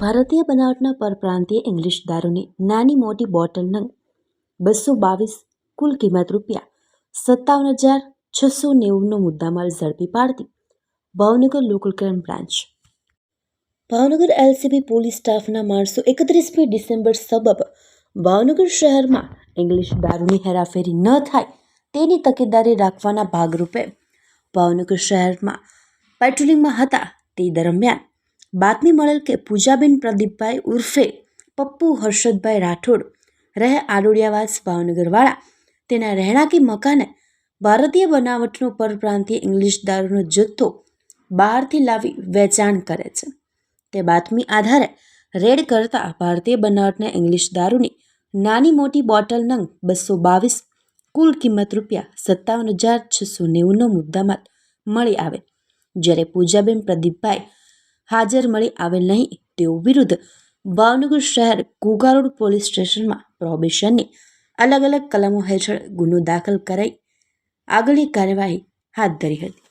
ભારતીય બનાવટના પરપ્રાંતીય ઇંગ્લિશ દારૂની નાની મોટી બોટલ નંગ 222, કુલ કિંમત ₹57,690નો મુદ્દામાલ ઝડપી પાડતી Bhavnagar local crime branch. Bhavnagar LCB police સ્ટાફના માણસો 31મી ડિસેમ્બર સબબ ભાવનગર શહેરમાં ઇંગ્લિશ દારૂની હેરાફેરી ન થાય તેની તકેદારી રાખવાના ભાગરૂપે ભાવનગર શહેરમાં પેટ્રોલિંગમાં હતા. તે દરમિયાન બાતમી મળેલ કે પૂજાબેન પ્રદીપભાઈ ઉર્ફે પપ્પુ હર્ષદભાઈ રાઠોડ રહે આડોડિયાવાસ ભાવનગરવાળા તેના રહેણાંકી મકાને ભારતીય બનાવટનો પરપ્રાંતીય ઇંગ્લિશ દારૂનો જથ્થો બહારથી લાવી વેચાણ કરે છે. તે બાતમી આધારે રેડ કરતા ભારતીય બનાવટના ઇંગ્લિશ દારૂની નાની મોટી બોટલ નંગ 222, કુલ કિંમત ₹57,690નો મુદ્દામાલ મળી આવેલ. જ્યારે પૂજાબેન પ્રદીપભાઈ હાજર મળી આવેલ નહીં, તેઓ વિરુદ્ધ ભાવનગર શહેર ઘોઘા રોડ પોલીસ સ્ટેશનમાં પ્રોહિબિશનની અલગ અલગ કલમો હેઠળ ગુનો દાખલ કરાઈ આગળની કાર્યવાહી હાથ ધરી હતી.